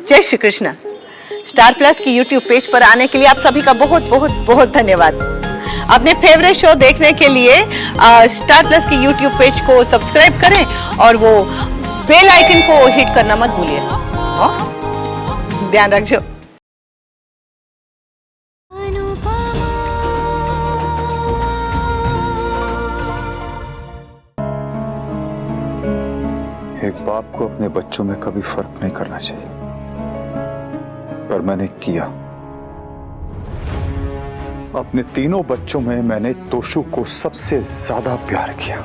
जय Shri Krishna. Star plus की YouTube page पर आने के लिए आप सभी का बहुत बहुत बहुत धन्यवाद। अपने फेवरेट शो देखने के लिए स्टार प्लस की यूट्यूब पेज को सब्सक्राइब करें और वो बेल आइकन को हिट करना मत भूलिए। ध्यान रखिए। एक बाप को अपने बच्चों में कभी फर्क नहीं करना चाहिए, पर मैंने किया। अपने तीनों बच्चों में मैंने तोशु को सबसे ज्यादा प्यार किया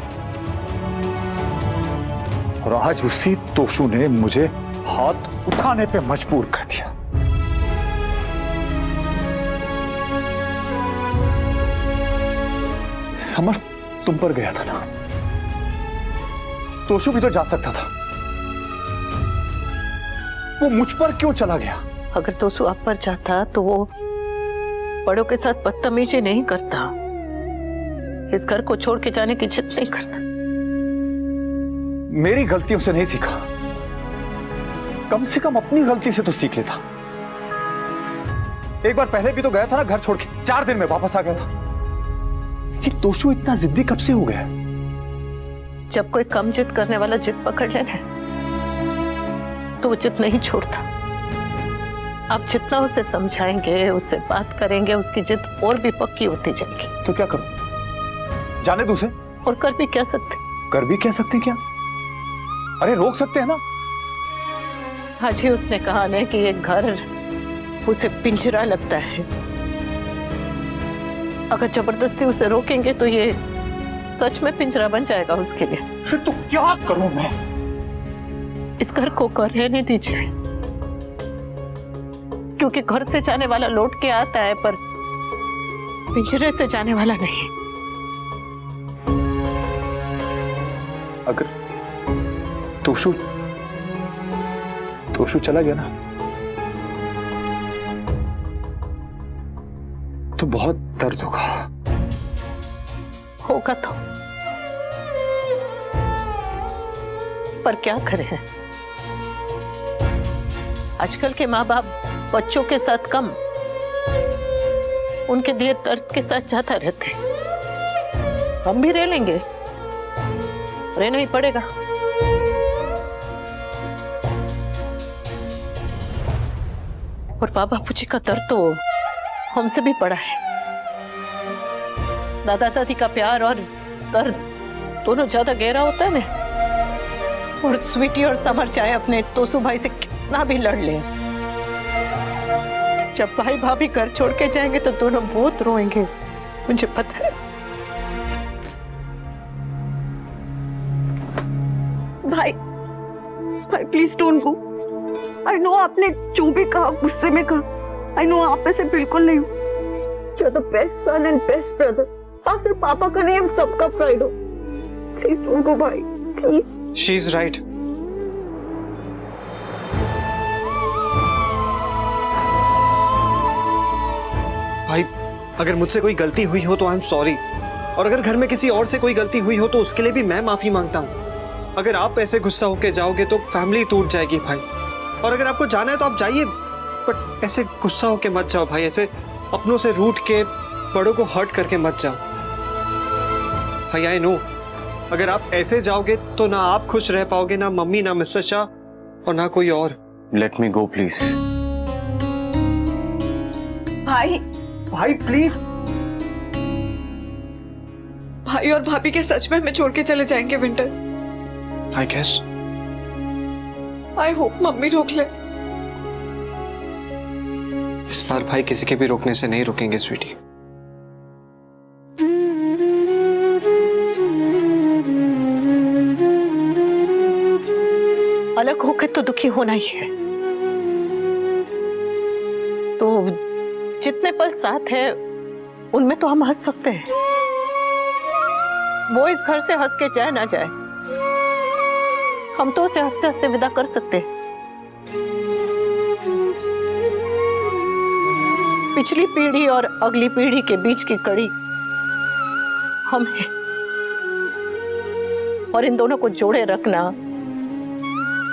और आज उसी तोशु ने मुझे हाथ उठाने पे मजबूर कर दिया। समर तुम पर गया था ना, तोशु भी तो जा सकता था, वो मुझ पर क्यों चला गया? अगर तोशु आप पर जाता तो वो बड़ों के साथ बदतमीजी नहीं करता, इस घर को छोड़ के जाने की जिद नहीं करता। मेरी गलतियों से नहीं सीखा, कम से कम अपनी गलती से तो सीख लेता। एक बार पहले भी तो गया था ना घर छोड़ के, 4 दिन में वापस आ गया था। ये तोशु इतना जिद्दी कब से हो गया? जब कोई कम जिद करने वाला जिद पकड़ लेना तो वो जिद नहीं छोड़ता। आप जितना उसे समझाएंगे, उससे बात करेंगे, उसकी जिद और भी पक्की होती जाएगी। तो क्या करूं? जाने दो उसे। और कर भी क्या सकते? कर भी क्या सकते क्या? अरे रोक सकते हैं ना। आज ही उसने कहा ना कि ये घर उसे पिंजरा लगता है। अगर जबरदस्ती उसे रोकेंगे तो ये सच में पिंजरा बन जाएगा उसके लिए। फिर तो क्या करूं मैं? इस घर को रहने दीजिए, क्योंकि घर से जाने वाला लौट के आता है, पर पिंजरे से जाने वाला नहीं। अगर तोशु चला गया ना तो बहुत दर्द होगा तो, पर क्या करें? आजकल के माँ बाप बच्चों के साथ कम, उनके दिए दर्द के साथ ज्यादा रहते। हम भी रह लेंगे, रहना ही पड़ेगा। और बाबा पूजी का दर्द तो हमसे भी बड़ा है। दादा दादी का प्यार और दर्द दोनों ज्यादा गहरा होता है ना। और स्वीटी और समर चाहे अपने तोशु भाई से कितना भी लड़ ले, जब भाई भाभी घर छोड़ के जाएंगे तो दोनों बहुत रोएंगे, मुझे पता है। भाई भाई please don't go. I know आपने जो भी कहा गुस्से में कहा। आई नो आप ऐसे बिल्कुल नहीं हो। You are the best son and best brother. आप सिर्फ पापा का नहीं, हम सबका प्राइड हो। प्लीज डोंट गो भाई, प्लीज। She is right. भाई अगर मुझसे कोई गलती हुई हो तो आई एम सॉरी, और अगर घर में किसी और से कोई गलती हुई हो तो उसके लिए भी मैं माफी मांगता हूँ। अगर आप ऐसे गुस्सा होके जाओगे तो फैमिली टूट जाएगी भाई। और अगर आपको जाना है तो आप जाइए, बट ऐसे गुस्सा होके मत जाओ भाई। ऐसे अपनों से रूठ के बड़ों को हर्ट करके मत जाओ भाई। आई नो अगर आप ऐसे जाओगे तो ना आप खुश रह पाओगे, ना मम्मी, ना मिस्टर शाह, और ना कोई और। Let me go please. भाई भाई प्लीज। भाई और भाभी के सच में हमें छोड़ के चले जाएंगे winter? I guess. I hope मम्मी रोक ले। इस बार भाई किसी के भी रोकने से नहीं रुकेंगे स्वीटी। अलग होकर तो दुखी होना ही है, तो जितने पल साथ है उनमें तो हम हंस सकते हैं। वो इस घर से हंस के जाए ना जाए, हम तो उसे हंसते हंसते विदा कर सकते हैं। पिछली पीढ़ी और अगली पीढ़ी के बीच की कड़ी हम हैं, और इन दोनों को जोड़े रखना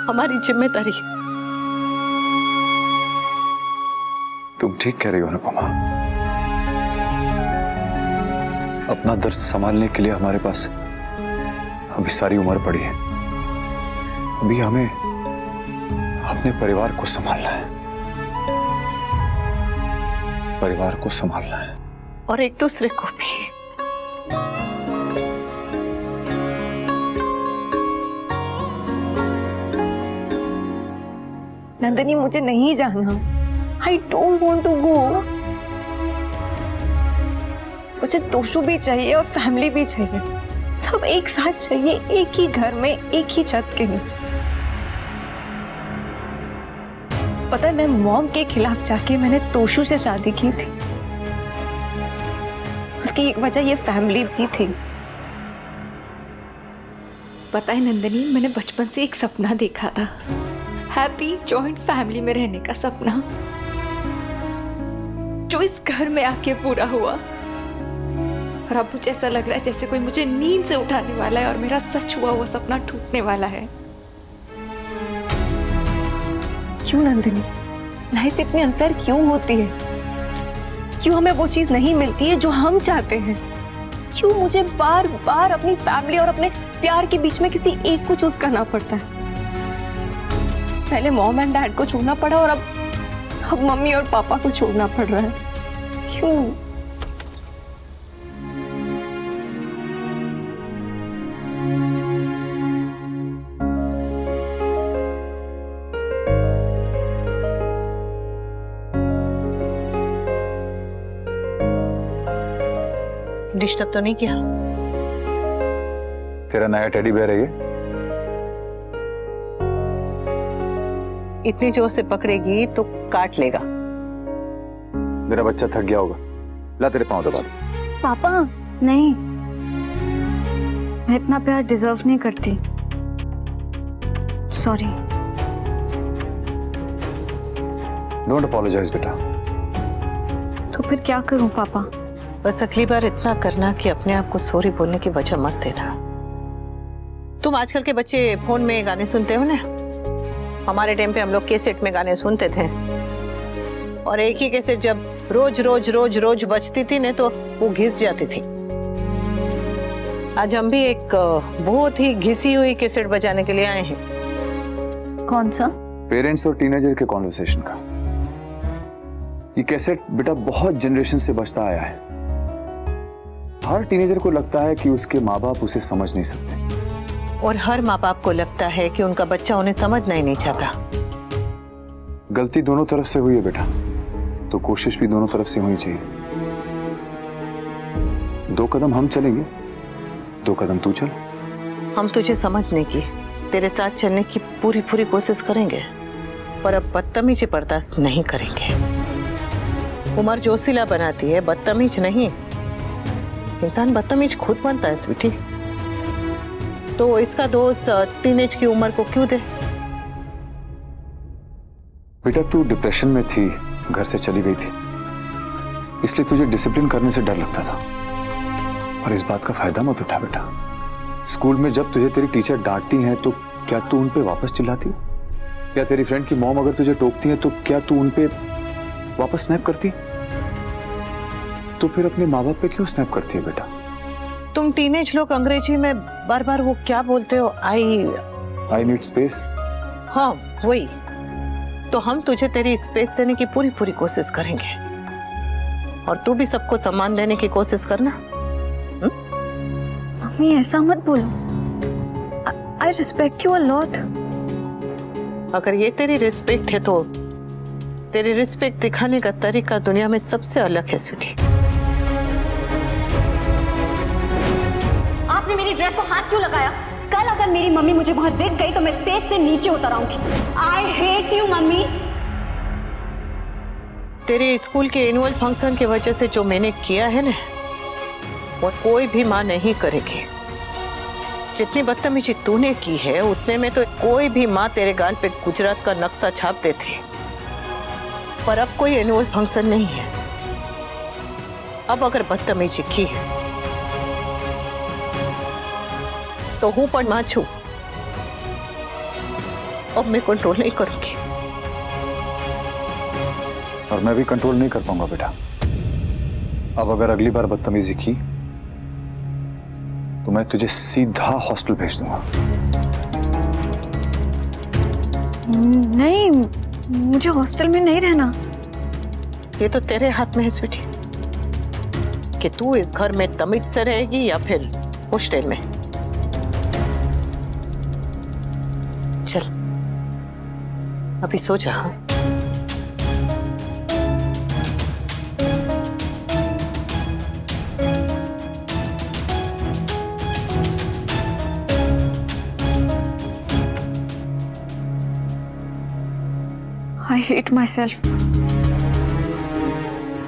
हमारी जिम्मेदारी है। तुम ठीक कह रही हो अनुपमा। अपना दर्द संभालने के लिए हमारे पास अभी सारी उम्र पड़ी है। अभी हमें अपने परिवार को संभालना है, परिवार को संभालना है और एक दूसरे को भी। नंदिनी, मुझे नहीं जाना। I don't want to go. मुझे तोशु भी चाहिए और फैमिली भी चाहिए, सब एक साथ चाहिए, एक ही घर में, एक ही छत के नीचे। पता है, मैं मॉम के खिलाफ जाके मैंने तोशु से शादी की थी। उसकी एक वजह ये फैमिली भी थी। पता है नंदिनी, मैंने बचपन से एक सपना देखा था, हैप्पी जॉइंट फैमिली में रहने का सपना, जो इस घर में आके पूरा हुआ। और अब मुझे ऐसा लग रहा है जैसे कोई मुझे नींद से उठाने वाला है और मेरा सच हुआ वो सपना टूटने वाला है। क्यों नंदिनी, लाइफ इतनी अनफेयर क्यों होती है? क्यों हमें वो चीज नहीं मिलती है जो हम चाहते हैं? क्यों मुझे बार बार अपनी फैमिली और अपने प्यार के बीच में किसी एक को चूज करना पड़ता है? पहले मॉम एंड डैड को छोड़ना पड़ा और अब मम्मी और पापा को छोड़ना पड़ रहा है। क्यों? डिस्टर्ब तो नहीं किया? तेरा नया टेडी बेयर है ये? इतनी जोर से पकड़ेगी तो काट लेगा। मेरा बच्चा थक गया होगा, ला तेरे पांव दबा दो। पापा नहीं, मैं इतना प्यार डिजर्व नहीं करती, सॉरी। डोंट अपोलोजाइज बेटा। तो फिर क्या करूं पापा? बस अगली बार इतना करना कि अपने आप को सॉरी बोलने की वजह मत देना। तुम आजकल के बच्चे फोन में गाने सुनते हो ना, हमारे टाइम पे हम लोग कैसेट में गाने सुनते थे, और एक ही कैसेट जब रोज रोज रोज रोज बजती थी ना तो वो घिस जाती थी। आज हम भी एक बहुत ही घिसी हुई कैसेट बजाने के लिए आए हैं। कौन सा? पेरेंट्स और टीनेजर के कॉन्वर्सेशन का। ये कैसेट बेटा बहुत जनरेशन से बजता आया है। हर टीनेजर को लगता है कि उसके माँ बाप उसे समझ नहीं सकते, और हर माँ बाप को लगता है कि उनका बच्चा उन्हें समझना ही नहीं चाहता। गलती दोनों तरफ से हुई है बेटा, तो कोशिश भी दोनों तरफ से होनी चाहिए। 2 कदम हम चलेंगे, 2 कदम तू चल। हम तुझे समझने की, तेरे साथ चलने की पूरी पूरी कोशिश करेंगे, पर अब बदतमीजी बर्दाश्त नहीं करेंगे। उम्र जोशीला बनाती है, बदतमीज नहीं। इंसान बदतमीज खुद बनता है स्वीटी। तो इसका दोस्त टीनेज की उम्र को क्यों दे? बेटा तू डिप्रेशन में थी, घर से चली गई थी, इसलिए तुझे डिसिप्लिन करने से डर लगता था। और इस बात का फायदा मत उठा बेटा। स्कूल में जब तुझे तेरी टीचर डांटती हैं तो क्या तू उन पे वापस चिल्लाती? या तेरी फ्रेंड की मॉम अगर तुझे टोकती है तो क्या तू उन पे वापस स्नैप करती? तो फिर अपने माँ बाप पे क्यों स्नैप करती है बेटा? तुम टीनेज लोग अंग्रेजी में बार बार वो क्या बोलते हो, आई नीड स्पेस। हाँ वही। तो हम तुझे तेरी स्पेस देने की पूरी पूरी कोशिश करेंगे, और तू भी सबको सम्मान देने की कोशिश करना। मम्मी ऐसा मत बोलो, I respect you a lot. अगर ये तेरी रिस्पेक्ट है तो तेरी रिस्पेक्ट दिखाने का तरीका दुनिया में सबसे अलग है स्वीटी। आपने मेरी ड्रेस को हाथ क्यों लगाया? कल अगर मेरी मम्मी मुझे वहां दिख गई तो मैं स्टेज से नीचे उतर आऊंगी। I hate you mummy. तेरे स्कूल के एनुअल फंक्शन की वजह से जो मैंने किया है ना, वो कोई भी माँ नहीं करेगी। जितनी बदतमीजी तूने की है उतने में तो कोई भी माँ तेरे गाल पे गुजरात का नक्शा छाप देती। पर अब कोई एनुअल फंक्शन नहीं है। अब अगर बदतमीजी की है तो हूं पर मां छू, अब मैं कंट्रोल नहीं करूंगी। और मैं भी कंट्रोल नहीं कर पाऊंगा बेटा। अब अगर अगली बार बदतमीजी की तो मैं तुझे सीधा हॉस्टल भेज दूंगा। नहीं, मुझे हॉस्टल में नहीं रहना। ये तो तेरे हाथ में है स्वीटी कि तू इस घर में तमीज से रहेगी या फिर हॉस्टल में। चल अभी सो जा। हाँ? I hate myself.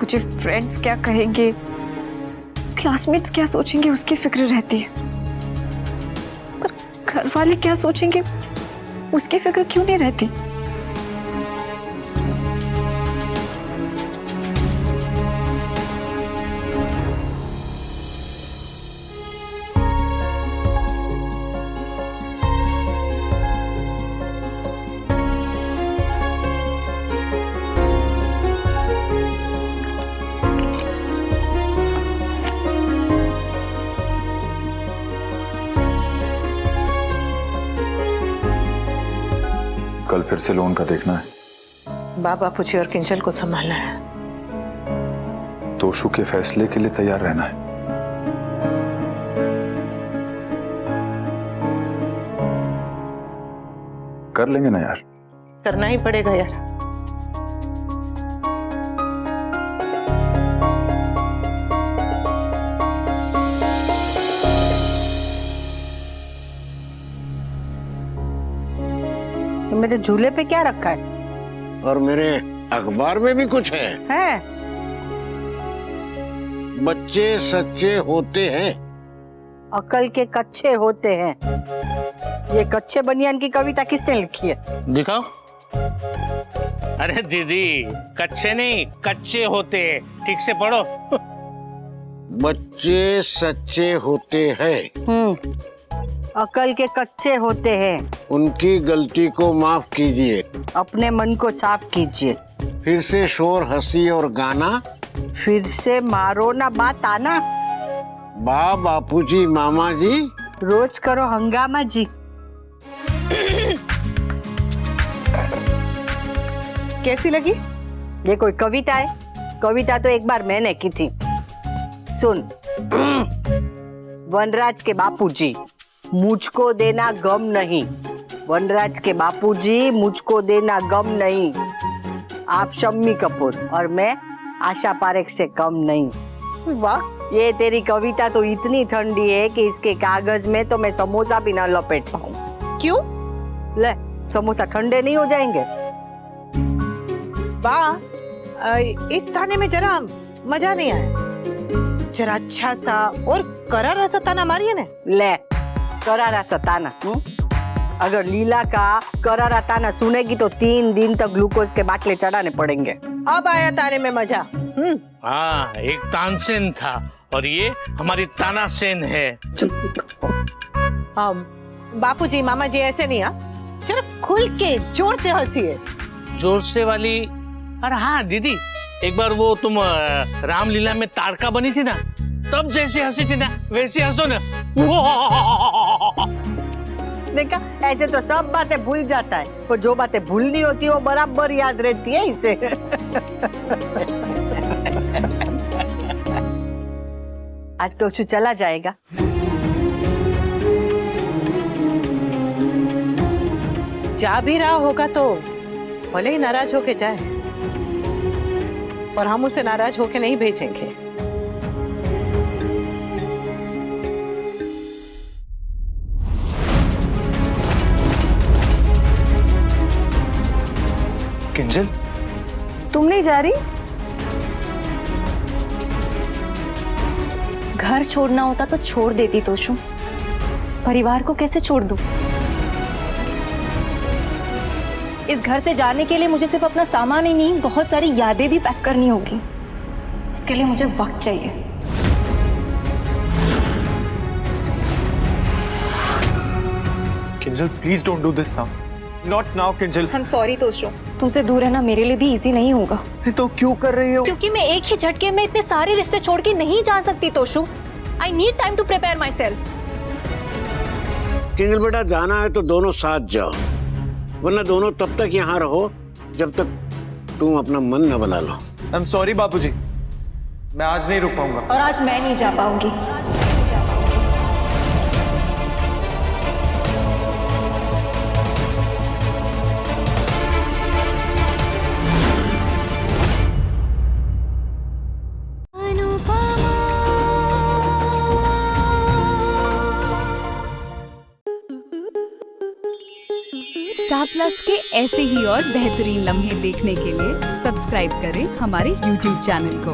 मुझे फ्रेंड्स क्या कहेंगे, क्लासमेट्स क्या सोचेंगे उसकी फिक्र रहती है, पर घर वाले क्या सोचेंगे उसकी फिक्र क्यों नहीं रहती। कल फिर से लोन का देखना है। बापूजी और किंजल को संभालना है। तोशु के फैसले के लिए तैयार रहना है। कर लेंगे ना यार। करना ही पड़ेगा यार। मेरे झूले पे क्या रखा है? और मेरे अखबार में भी कुछ है। बच्चे सच्चे होते हैं, अकल के कच्चे होते हैं। ये कच्चे बनियान की कविता किसने लिखी है? दिखाओ। अरे दीदी, कच्चे नहीं कच्चे होते, ठीक से पढ़ो। बच्चे सच्चे होते हैं, अकल के कच्चे होते हैं। उनकी गलती को माफ कीजिए, अपने मन को साफ कीजिए। फिर से शोर हंसी और गाना, फिर से मारो ना बात आना। बापूजी मामा जी, रोज करो हंगामा जी। कैसी लगी? ये कोई कविता है? कविता तो एक बार मैंने की थी। सुन। वनराज के बापूजी, मुझको देना गम नहीं। वनराज के बापूजी, मुझको देना गम नहीं। आप शम्मी कपूर और मैं आशा पारेख से कम नहीं। वाह, ये तेरी कविता तो इतनी ठंडी है कि इसके कागज में तो मैं समोसा भी ना लपेट पाऊं। क्यों? ले, समोसा ठंडे नहीं हो जाएंगे? वाह, इस ताने में जरा मजा नहीं आया। जरा अच्छा सा और करारा सा ताना मारिए ना। ले, करारा सा ताना। अगर लीला का करारा ताना सुनेगी तो 3 दिन तक ग्लूकोज के बाटले चढ़ाने पड़ेंगे। अब आया ताने में मजा। हाँ, एक तानसेन था और ये हमारी तानासेन है। बापूजी मामा जी ऐसे नहीं। जरा खुल के जोर से हंसिए। जोर से वाली? अरे हाँ दीदी, एक बार वो तुम रामलीला में तारका बनी थी ना, तब जैसे हंसी थी ना वैसे हंसो ना। देखा, ऐसे तो सब बातें भूल जाता है, पर जो बातें भूलनी होती है वो बराबर याद रहती है इसे। आज तोशु चला जाएगा। जा भी रहा होगा तो भले ही नाराज होके जाए, और हम उसे नाराज होके नहीं भेजेंगे। किंजल, तुम नहीं जा रही? घर छोड़ना होता तो छोड़ देती तोशु, परिवार को कैसे छोड़ दूं? इस घर से जाने के लिए मुझे सिर्फ अपना सामान ही नहीं, बहुत सारी यादें भी पैक करनी होगी। उसके लिए मुझे वक्त चाहिए। Kinjal, please don't do this now. Not now Kinjal. I'm sorry Toshu, तुमसे दूर रहना मेरे लिए भी इजी नहीं होगा। तो क्यों कर रही हो? क्योंकि मैं एक ही झटके में इतने सारे रिश्ते छोड़ के नहीं जा सकती Toshu. I need time to prepare myself. टिंगल बेटा, जाना है तो दोनों साथ जाओ, वरना दोनों तब तक यहाँ रहो जब तक तुम अपना मन न बना लो। आई एम सॉरी बापूजी, मैं आज नहीं रुक पाऊंगा। और आज मैं नहीं जा पाऊंगी। स्टार प्लस के ऐसे ही और बेहतरीन लम्हे देखने के लिए सब्सक्राइब करें हमारे YouTube चैनल को।